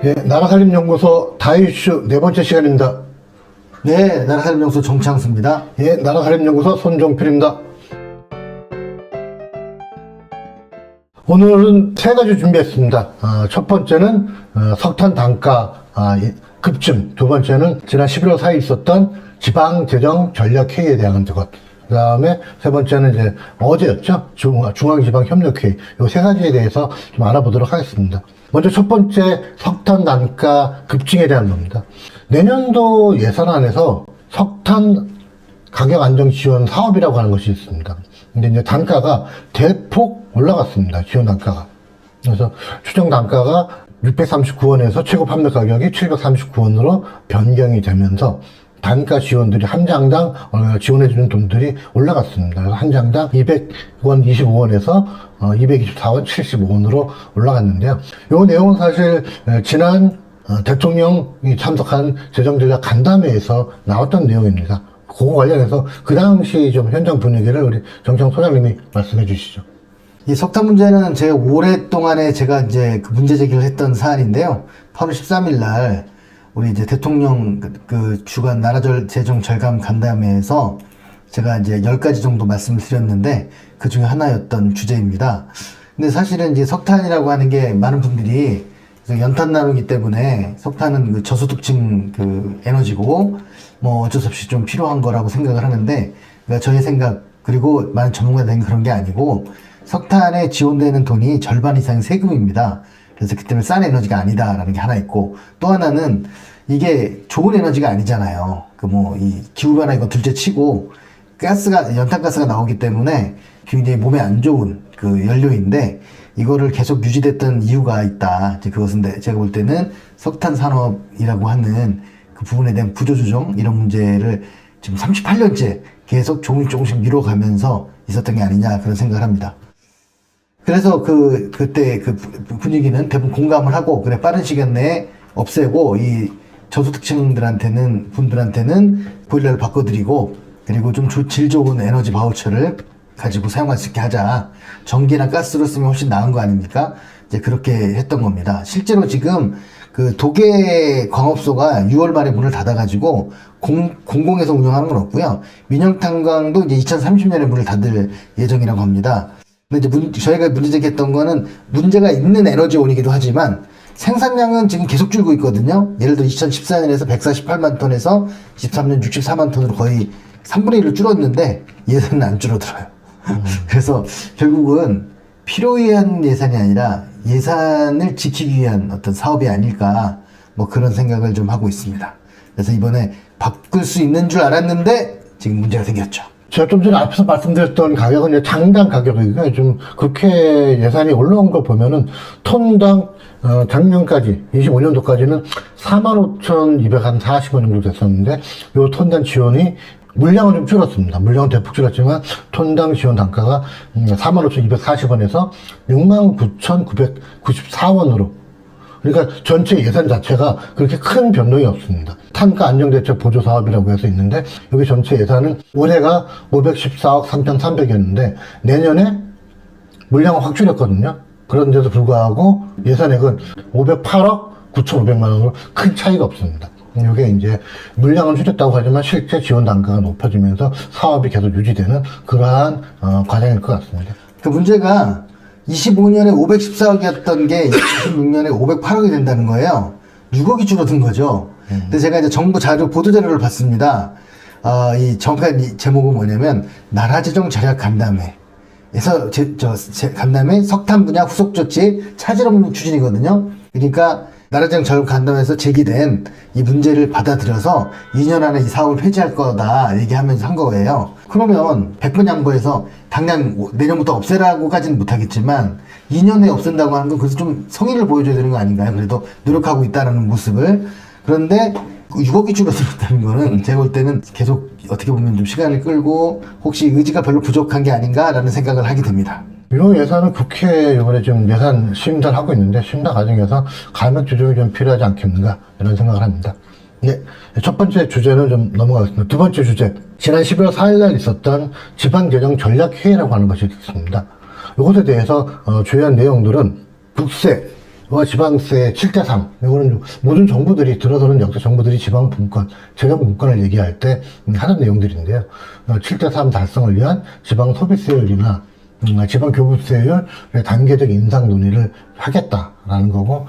예, 나라살림연구소 다이슈 네 번째 시간입니다. 네, 나라살림연구소 정창수입니다. 예, 나라살림연구소 손종필입니다. 오늘은 세 가지 준비했습니다. 첫 번째는 석탄 단가 급증, 두 번째는 지난 11월 4일 있었던 지방재정 전략회의에 대한 것, 그 다음에 세 번째는 이제 어제였죠. 중앙지방협력회의. 이 세 가지에 대해서 좀 알아보도록 하겠습니다. 먼저 첫 번째 석탄 단가 급증에 대한 겁니다. 내년도 예산안에서 석탄 가격 안정 지원 사업이라고 하는 것이 있습니다. 근데 이제 단가가 대폭 올라갔습니다. 지원 단가가. 그래서 추정 단가가 639원에서 최고 판매 가격이 739원으로 변경이 되면서 단가 지원들이 한 장당 지원해주는 돈들이 올라갔습니다. 그래서 한 장당 200원 25원에서 224원 75원으로 올라갔는데요. 이 내용은 사실 지난 대통령이 참석한 재정전략 간담회에서 나왔던 내용입니다. 그거 관련해서 그 당시 좀 현장 분위기를 우리 정청 소장님이 말씀해 주시죠. 이 석탄 문제는 제가 오랫동안에 제가 이제 그 문제 제기를 했던 사안인데요. 8월 13일 날 우리 이제 대통령 그 주간 나라절 재정 절감 간담회에서 제가 이제 10가지 정도 말씀을 드렸는데 그 중에 하나였던 주제입니다. 근데 사실은 이제 석탄이라고 하는 게 많은 분들이 연탄 나누기 때문에 석탄은 그 저소득층 그 에너지고 뭐 어쩔 수 없이 좀 필요한 거라고 생각을 하는데, 그러니까 저의 생각 그리고 많은 전문가들은 그런 게 아니고 석탄에 지원되는 돈이 절반 이상이 세금입니다. 그래서 그 때문에 싼 에너지가 아니다라는 게 하나 있고, 또 하나는 이게 좋은 에너지가 아니잖아요. 그 뭐 이 기후변화 이거 둘째 치고 연탄가스가 나오기 때문에 굉장히 몸에 안 좋은 그 연료인데 이거를 계속 유지됐던 이유가 있다. 이제 그것은 제가 볼 때는 석탄 산업이라고 하는 그 부분에 대한 구조조정 이런 문제를 지금 38년째 계속 조금씩 미뤄가면서 있었던 게 아니냐 그런 생각을 합니다. 그래서 그때 그 분위기는 대부분 공감을 하고, 그래 빠른 시간 내에 없애고 이 저소득층들한테는 분들한테는 보일러를 바꿔드리고, 그리고 좀 질 좋은 에너지 바우처를 가지고 사용할 수 있게 하자. 전기나 가스로 쓰면 훨씬 나은 거 아닙니까? 이제 그렇게 했던 겁니다. 실제로 지금 그 도계 광업소가 6월 말에 문을 닫아가지고 공공에서 운영하는 건 없고요. 민영탄광도 이제 2030년에 문을 닫을 예정이라고 합니다. 근데 이제 저희가 문제 제기했던 거는 문제가 있는 에너지원이기도 하지만 생산량은 지금 계속 줄고 있거든요. 예를 들어 2014년에서 148만 톤에서 23년 64만 톤으로 거의 3분의 1로 줄었는데 예산은 안 줄어들어요. 그래서 결국은 필요에 의한 예산이 아니라 예산을 지키기 위한 어떤 사업이 아닐까, 뭐 그런 생각을 좀 하고 있습니다. 그래서 이번에 바꿀 수 있는 줄 알았는데 지금 문제가 생겼죠. 제가 좀 전에 앞에서 말씀드렸던 가격은 이제 장당 가격이니까 좀 그렇게 예산이 올라온 거 보면은 톤당 작년까지 25년도까지는 45,240원 정도 됐었는데 요 톤당 지원이 물량은 좀 줄었습니다. 물량은 대폭 줄었지만 톤당 지원 단가가 45,240원에서 69,994원으로, 그러니까 전체 예산 자체가 그렇게 큰 변동이 없습니다. 탄가 안정대책 보조사업이라고 해서 있는데 여기 전체 예산은 올해가 514억 3,300이었는데 내년에 물량은 확 줄였거든요. 그런데도 불구하고 예산액은 508억 9,500만 원으로 큰 차이가 없습니다. 이게 이제 물량은 줄였다고 하지만 실제 지원 단가가 높아지면서 사업이 계속 유지되는 그러한 과정일 것 같습니다. 그 문제가 25년에 514억이었던 게 26년에 508억이 된다는 거예요. 6억이 줄어든 거죠. 근데 제가 이제 정부 자료, 보도자료를 봤습니다. 이 정확한 이 제목은 뭐냐면, 나라재정 절약 간담회. 에서 간담회 석탄 분야 후속 조치 차질 없는 추진이거든요. 그러니까 나라재정 절약 간담회에서 제기된 이 문제를 받아들여서 2년 안에 이 사업을 폐지할 거다 얘기하면서 한 거예요. 그러면 100번 양보해서 당장 내년부터 없애라고까지는 못하겠지만 2년에 없앤다고 하는 건 그래서 좀 성의를 보여줘야 되는 거 아닌가요? 그래도 노력하고 있다는 모습을. 그런데 6억이 줄어들었다는 거는 제가 볼 때는 계속 어떻게 보면 좀 시간을 끌고 혹시 의지가 별로 부족한 게 아닌가라는 생각을 하게 됩니다. 이 예산은 국회에 이번에 지금 예산 심사를 하고 있는데 심사 과정에서 감액 조정이 좀 필요하지 않겠는가 이런 생각을 합니다. 네, 첫 번째 주제는 좀 넘어가겠습니다. 두 번째 주제, 지난 11월 4일 날 있었던 지방재정 전략회의라고 하는 것이 있습니다. 이것에 대해서 주요한 내용들은 국세, 지방세 7대3. 이거는 모든 정부들이, 들어서는 역대 정부들이 지방 분권, 재정 분권을 얘기할 때 하는 내용들인데요. 7대3 달성을 위한 지방 소비세율이나 지방 교부세율 단계적 인상 논의를 하겠다라는 거고,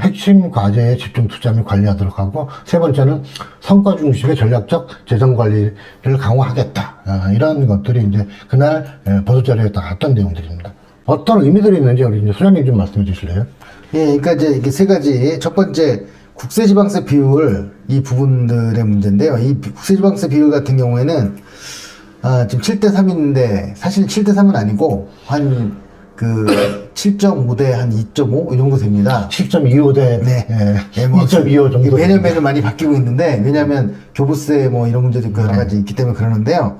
핵심 과제에 집중 투자 및 관리하도록 하고, 세 번째는 성과 중심의 전략적 재정 관리를 강화하겠다. 이런 것들이 이제 그날 보도자료에 나왔던 내용들입니다. 어떤 의미들이 있는지 우리 이제 소장님 좀 말씀해 주실래요? 예, 그러니까 이제 이게 세 가지. 첫 번째, 국세지방세 비율, 이 부분들의 문제인데요. 이 국세지방세 비율 같은 경우에는, 지금 7대3인데, 사실 7대3은 아니고, 한, 7.5대 한 2.5? 이 정도 됩니다. 7.25대 네. 네, 뭐 2.25 정도. 매년 매년 많이 바뀌고 있는데, 왜냐면 교부세 뭐 이런 문제도 있고 여러 가지 있기 때문에 그러는데요.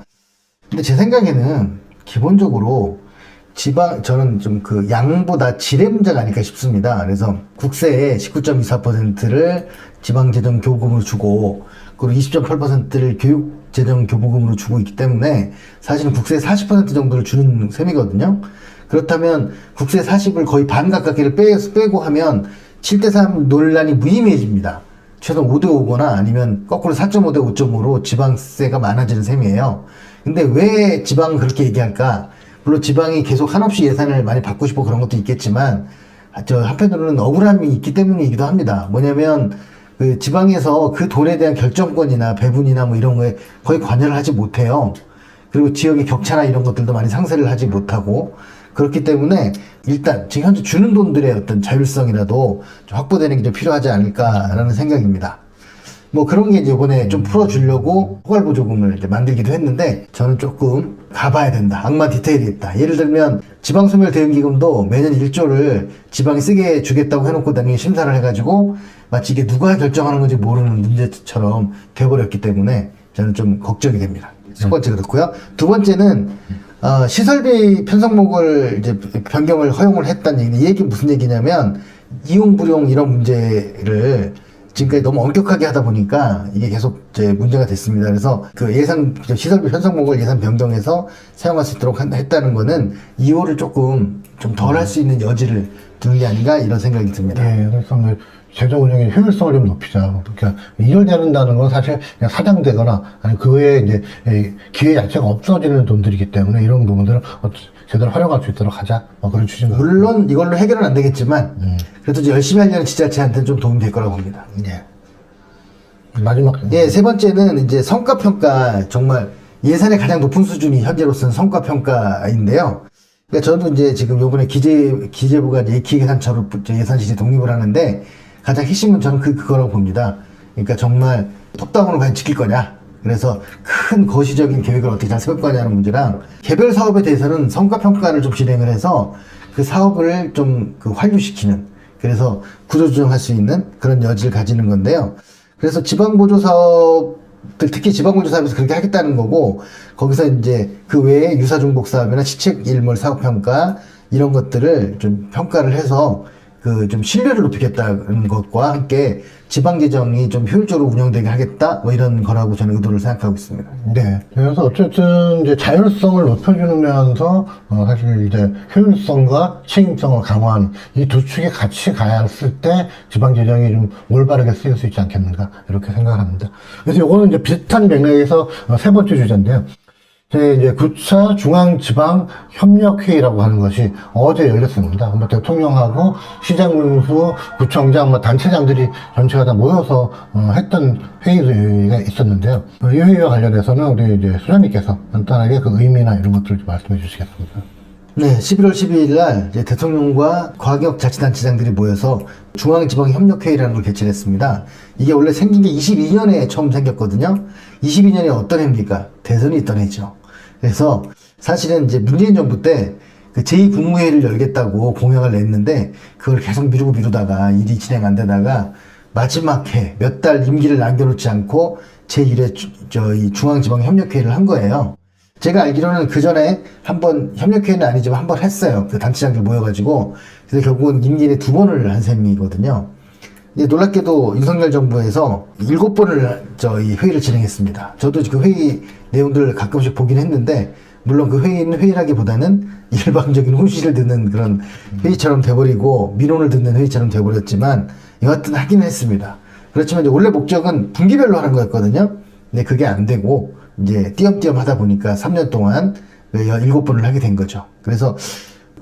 근데 제 생각에는 기본적으로 저는 좀 양보다 질의 문제가 아닐까 싶습니다. 그래서 국세의 19.24%를 지방재정교부금으로 주고, 그리고 20.8%를 교육재정교부금으로 주고 있기 때문에 사실은 국세의 40% 정도를 주는 셈이거든요. 그렇다면 국세 40을 거의 반 가깝게를 빼고 하면 7대3 논란이 무의미해집니다. 최소 5대5거나 아니면 거꾸로 4.5대 5.5로 지방세가 많아지는 셈이에요. 근데 왜 지방은 그렇게 얘기할까? 물론 지방이 계속 한없이 예산을 많이 받고 싶고 그런 것도 있겠지만, 한편으로는 억울함이 있기 때문이기도 합니다. 뭐냐면, 지방에서 그 돈에 대한 결정권이나 배분이나 뭐 이런 거에 거의 관여를 하지 못해요. 그리고 지역의 격차나 이런 것들도 많이 상쇄를 하지 못하고, 그렇기 때문에 일단 지금 현재 주는 돈들의 어떤 자율성이라도 좀 확보되는 게 좀 필요하지 않을까라는 생각입니다. 뭐 그런 게 이제 이번에 좀 풀어주려고 허갈보조금을 이제 만들기도 했는데, 저는 조금 가봐야 된다. 악마 디테일이 있다. 예를 들면 지방소멸대응기금도 매년 1조를 지방이 쓰게 주겠다고 해놓고 나중에 심사를 해가지고 마치 이게 누가 결정하는 건지 모르는 문제처럼 돼버렸기 때문에 저는 좀 걱정이 됩니다. 첫 번째 그렇고요. 두 번째는 시설비 편성목을 이제 변경을 허용을 했다는 얘기인데, 이 얘기 무슨 얘기냐면, 이용 불용 이런 문제를 지금까지 너무 엄격하게 하다 보니까 이게 계속 이제 문제가 됐습니다. 그래서 시설비 편성목을 예산 변경해서 사용할 수 있도록 했다는 거는 이호를 좀 덜 할 수 있는 여지를 두는 게 아닌가 이런 생각이 듭니다. 네, 그래서 재정 운영의 효율성을 좀 높이자. 그러니까 일을 내는다는 건 사실 그냥 사장되거나 아니 그 외에 이제 기회 자체가 없어지는 돈들이기 때문에 이런 부분들을 제대로 활용할 수 있도록 하자. 그런 취지인 것 같아요. 물론 이걸로 해결은 안 되겠지만 그래도 이제 열심히 하려는 지자체한테는 좀 도움이 될 거라고 봅니다. 네. 마지막. 예, 세 번째는 이제 성과평가, 정말 예산의 가장 높은 수준이 현재로서는 성과평가인데요. 그러니까 저도 이제 지금 요번에 기재부가 이제 기획예산처로 예산 지지 독립을 하는데, 가장 핵심은 저는 그거라고 봅니다. 그러니까 정말 톱다운을 과연 지킬 거냐. 그래서 큰 거시적인 계획을 어떻게 잘 세울 거냐는 문제랑, 개별 사업에 대해서는 성과평가를 좀 진행을 해서 그 사업을 좀 환류시키는, 그래서 구조조정할 수 있는 그런 여지를 가지는 건데요. 그래서 지방보조사업들, 특히 지방보조사업에서 그렇게 하겠다는 거고, 거기서 이제 그 외에 유사중복사업이나 시책일몰 사업평가, 이런 것들을 좀 평가를 해서 좀 신뢰를 높이겠다는 것과 함께 지방재정이 좀 효율적으로 운영되게 하겠다, 뭐 이런 거라고 저는 의도를 생각하고 있습니다. 네. 그래서 어쨌든 이제 자율성을 높여주면서 사실 이제 효율성과 책임성을 강화하는 이 두 축이 같이 갔을 때 지방재정이 좀 올바르게 쓰일 수 있지 않겠는가 이렇게 생각합니다. 그래서 이거는 이제 비슷한 맥락에서 세 번째 주제인데요. 이제 9차 중앙지방협력회의라고 하는 것이 어제 열렸습니다. 대통령하고 시장군수, 구청장, 단체장들이 전체가 다 모여서 했던 회의가 있었는데요. 이 회의와 관련해서는 우리 이제 수장님께서 간단하게 그 의미나 이런 것들을 좀 말씀해 주시겠습니다. 네, 11월 12일 날 이제 대통령과 광역자치단체장들이 모여서 중앙지방협력회의라는 걸 개최했습니다. 이게 원래 생긴 게 22년에 처음 생겼거든요. 22년에 어떤 해입니까? 대선이 있던 해죠. 그래서 사실은 이제 문재인 정부 때 그 제2국무회의를 열겠다고 공약을 냈는데, 그걸 계속 미루다가 일이 진행 안 되다가 마지막 해 몇 달 임기를 남겨놓지 않고 제1회 이 중앙지방협력회의를 한 거예요. 제가 알기로는 그 전에 한번, 협력회의는 아니지만 한번 했어요. 그 단체장들 모여가지고. 그래서 결국은 임기에 2번을 한 셈이거든요. 놀랍게도 윤석열 정부에서 7번을 이 회의를 진행했습니다. 저도 그 회의 내용들을 가끔씩 보긴 했는데, 물론 그 회의는 회의라기보다는 일방적인 훈시를 듣는 그런 회의처럼 돼버리고 민원을 듣는 회의처럼 돼버렸지만 여하튼 하긴 했습니다. 그렇지만 이제 원래 목적은 분기별로 하는 거였거든요. 근데 그게 안 되고 이제 띄엄띄엄 하다 보니까 3년 동안 7번을 하게 된 거죠. 그래서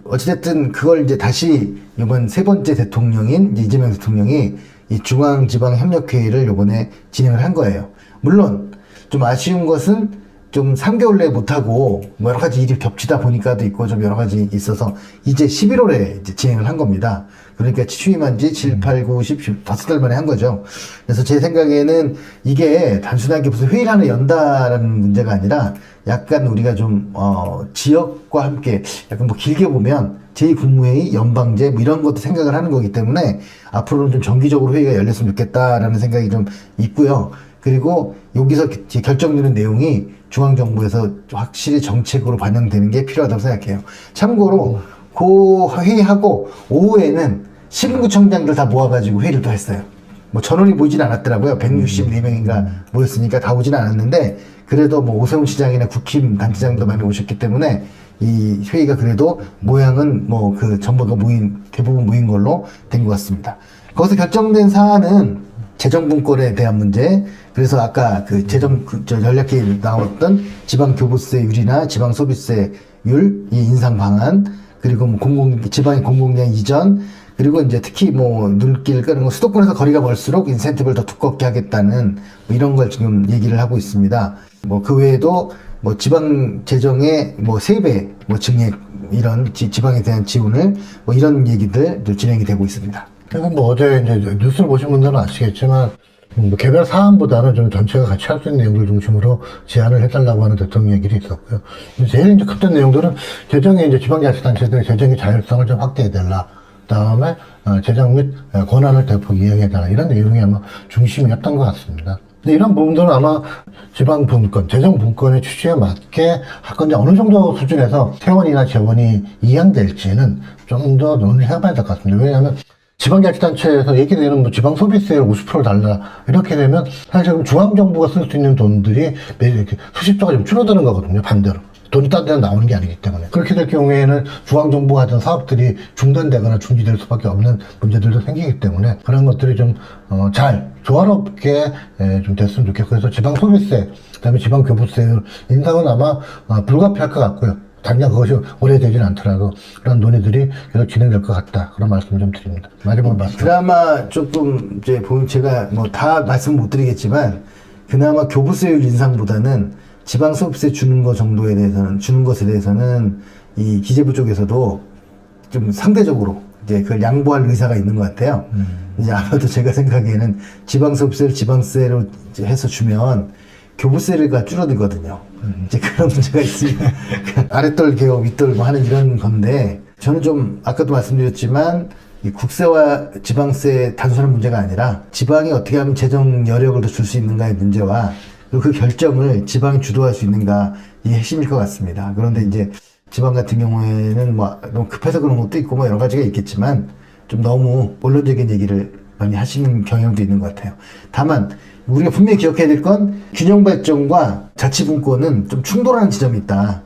어찌됐든 그걸 이제 다시 이번 세 번째 대통령인 이제 이재명 대통령이 이 중앙지방협력회의를 요번에 진행을 한 거예요. 물론 좀 아쉬운 것은 좀 3개월 내에 못하고 뭐 여러 가지 일이 겹치다 보니까도 있고 좀 여러 가지 있어서 이제 11월에 이제 진행을 한 겁니다. 그러니까 취임한 지 7, 8, 9, 10, 5달 만에 한 거죠. 그래서 제 생각에는 이게 단순하게 무슨 회의를 하나 연다라는 문제가 아니라 약간 우리가 좀, 지역과 함께 약간 뭐 길게 보면 제2국무회의, 연방제 뭐 이런 것도 생각을 하는 거기 때문에 앞으로는 좀 정기적으로 회의가 열렸으면 좋겠다라는 생각이 좀 있고요. 그리고 여기서 결정되는 내용이 중앙정부에서 확실히 정책으로 반영되는 게 필요하다고 생각해요. 참고로 그 회의하고 오후에는 시군구청장들 다 모아가지고 회의를 또 했어요. 뭐 전원이 모이진 않았더라고요. 164명인가 모였으니까 다 오진 않았는데 그래도 뭐 오세훈 시장이나 국힘 단체장도 많이 오셨기 때문에 이 회의가 그래도 모양은 뭐 그 전부가 대부분 모인 걸로 된 것 같습니다. 거기서 결정된 사안은 재정분권에 대한 문제, 그래서 아까 그 전략회의에 나왔던 지방교부세율이나 지방소비세율 이 인상 방안, 그리고 뭐 지방의 공공기관 이전, 그리고 이제 특히 뭐 눈길 끄는 거 수도권에서 거리가 멀수록 인센티브를 더 두껍게 하겠다는 뭐 이런 걸 지금 얘기를 하고 있습니다. 뭐 그 외에도 뭐 지방 재정의 뭐 3배 뭐 증액 이런 지방에 대한 지원을 뭐 이런 얘기들 진행이 되고 있습니다. 그리고 뭐 어제 이제 뉴스를 보신 분들은 아시겠지만 뭐 개별 사안보다는 좀 전체가 같이 할 수 있는 내용들 중심으로 제안을 해달라고 하는 대통령 얘기도 있었고요. 제일 이제 급된 내용들은 재정의 이제 지방자치단체들의 재정의 자율성을 좀 확대해달라. 다음에 재정 및 권한을 대폭 이행해달라. 이런 내용이 아마 중심이었던 것 같습니다. 근데 이런 부분들은 아마 지방분권, 재정분권의 취지에 맞게 할 건데 어느 정도 수준에서 세원이나 재원이 이양될지는 좀 더 논의를 해봐야 될 것 같습니다. 왜냐하면 지방자치단체에서 얘기되는 뭐 지방소비세율 50% 달라 이렇게 되면 사실 지금 중앙정부가 쓸 수 있는 돈들이 매일 이렇게 수십조가 좀 줄어드는 거거든요. 반대로 돈이 딴 데는 나오는 게 아니기 때문에 그렇게 될 경우에는 중앙정부가 하던 사업들이 중단되거나 중지될 수밖에 없는 문제들도 생기기 때문에 그런 것들이 좀 잘 조화롭게 좀 됐으면 좋겠고, 그래서 지방소비세 그다음에 지방교부세율 인상은 아마 불가피할 것 같고요. 당장 그것이 오래되지는 않더라도 그런 논의들이 계속 진행될 것 같다. 그런 말씀 좀 드립니다. 마지막 말씀. 그나마 조금 이제 보면 제가 뭐 다 말씀 못 드리겠지만 그나마 교부세율 인상보다는 지방소비세 주는 것에 대해서는 이 기재부 쪽에서도 좀 상대적으로 이제 그걸 양보할 의사가 있는 것 같아요. 이제 아마도 제가 생각에는 지방소비세를 지방세로 이제 해서 주면 교부세가 줄어들거든요. 이제 그런 문제가 있으면 아랫돌 개혁 윗돌 뭐 하는 이런 건데, 저는 좀 아까도 말씀드렸지만 이 국세와 지방세 단순한 문제가 아니라 지방이 어떻게 하면 재정 여력을 더 줄 수 있는가의 문제와 그리고 그 결정을 지방이 주도할 수 있는가, 이게 핵심일 것 같습니다. 그런데 이제 지방 같은 경우에는 뭐 너무 급해서 그런 것도 있고 뭐 여러 가지가 있겠지만 좀 너무 원론적인 얘기를 많이 하시는 경향도 있는 것 같아요. 다만 우리가 분명히 기억해야 될 건 균형 발전과 자치분권은 좀 충돌하는 지점이 있다.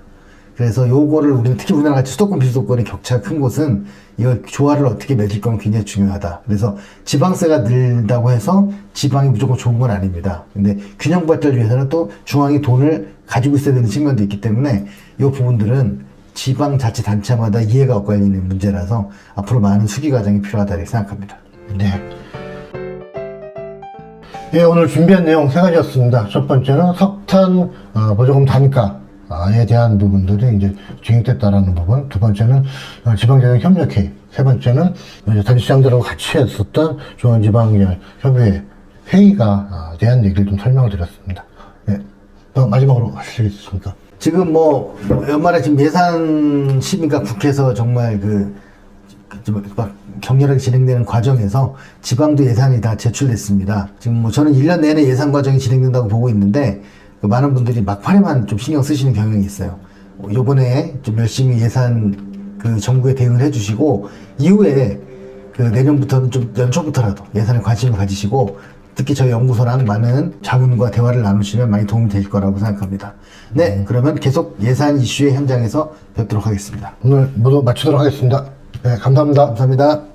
그래서 요거를 우리는 특히 우리나라 같이 수도권 비수도권의 격차가 큰 곳은 이걸 조화를 어떻게 맺을 건 굉장히 중요하다. 그래서 지방세가 늘다고 해서 지방이 무조건 좋은 건 아닙니다. 근데 균형 발전을 위해서는 또 중앙이 돈을 가지고 있어야 되는 측면도 있기 때문에 이 부분들은 지방자치단체마다 이해가 엇갈리는 문제라서 앞으로 많은 수기 과정이 필요하다 이렇게 생각합니다. 네. 예, 오늘 준비한 내용 3가지였습니다. 첫 번째는 석탄 보조금 단가에 대한 부분들이 이제 진행됐다라는 부분. 두 번째는 지방재정협력회의. 세 번째는 단체장들하고 같이 했었던 중앙지방협의회 회의가 대한 얘기를 좀 설명을 드렸습니다. 예. 또 마지막으로 하실 수 있습니까? 지금 뭐 연말에 지금 예산 심의가 국회에서 정말 막 격렬하게 진행되는 과정에서 지방도 예산이 다 제출됐습니다. 지금 뭐 저는 1년 내내 예산 과정이 진행된다고 보고 있는데 많은 분들이 막판에만 좀 신경 쓰시는 경향이 있어요. 요번에 좀 열심히 예산 정부에 대응을 해주시고 이후에 내년부터는 좀 연초부터라도 예산에 관심을 가지시고 특히 저희 연구소랑 많은 자문과 대화를 나누시면 많이 도움이 될 거라고 생각합니다. 네, 그러면 계속 예산 이슈의 현장에서 뵙도록 하겠습니다. 오늘 모두 마치도록 하겠습니다. 네, 감사합니다. 감사합니다.